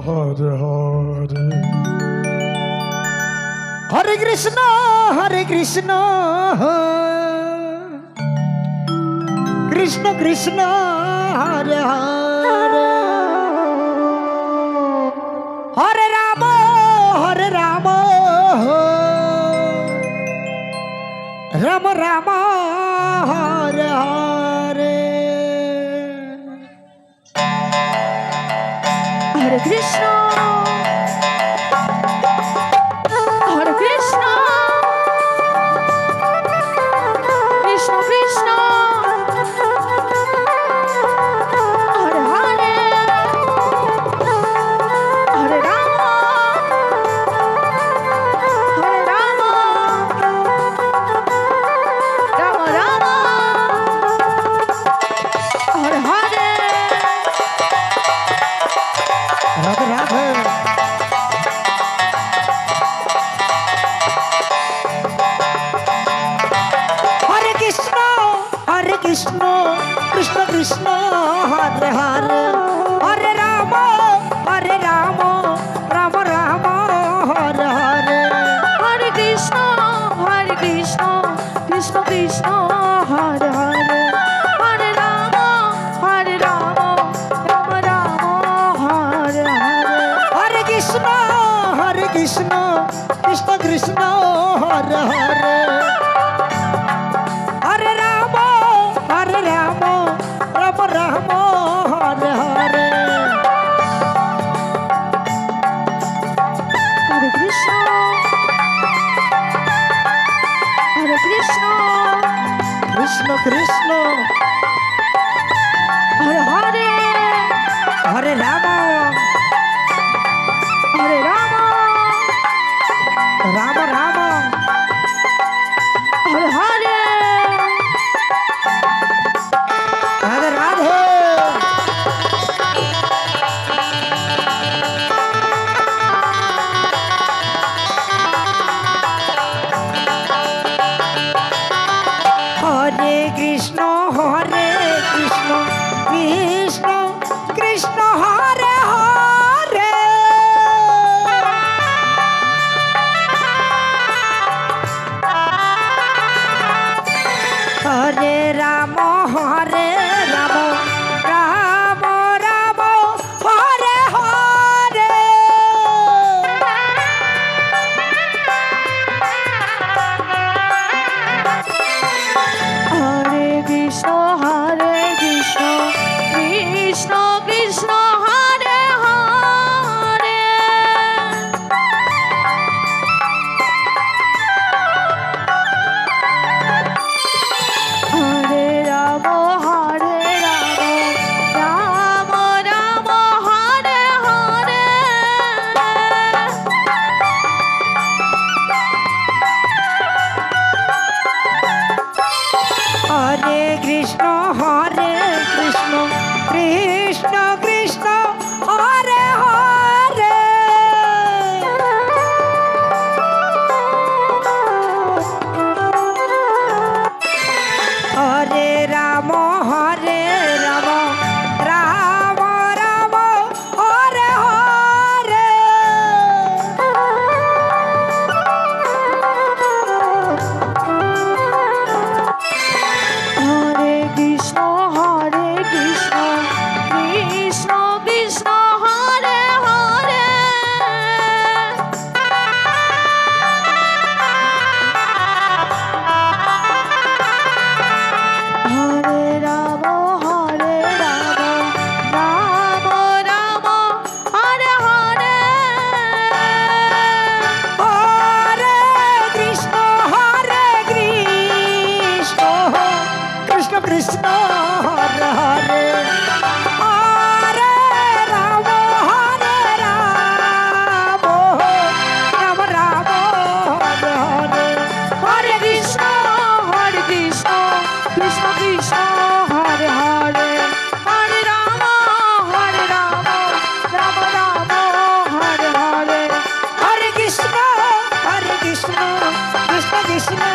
Hare Hare Hare Krishna Krishna Krishna Hare Hare Hare Rama Rama Rama Hare Hare Hare Krishna Hare Krishna Krishna Krishna Hare Hare Hare Rama Rama Rama Hare Hare Radhe Radhe Hare Krishna Krishna Krishna Hare Hare Hare Rama Rama Rama Hare Hare Hare Krishna Krishna Krishna Hare Hare Hare Rama Rama Hare Hare Hare Krishna Krishna Krishna Hare Hare Hare Rama Rama Rama Hare Hare Hare Krishna Krishna Krishna Hare Hare Hare Rama Rama Rama Hare Hare Radhe Radhe Hare Krishna Krishna Krishna Hare Hare Hare Rama Rama Rama Hare Hare Hare Krishna Krishna Krishna Hare Hare Hare Rama Rama Rama Hare Hare Hare Krishna Krishna Krishna Hare Hare Hare Rama Rama Rama Hare Hare Hare Krishna Krishna Krishna Hare Hare Hare Rama Rama Rama Hare Hare Hare Krishna Krishna Krishna Hare Hare Hare Rama Rama Rama Hare Hare Hare Krishna Krishna Krishna Hare Hare Hare Rama Rama Rama Hare Hare Hare Krishna Krishna Krishna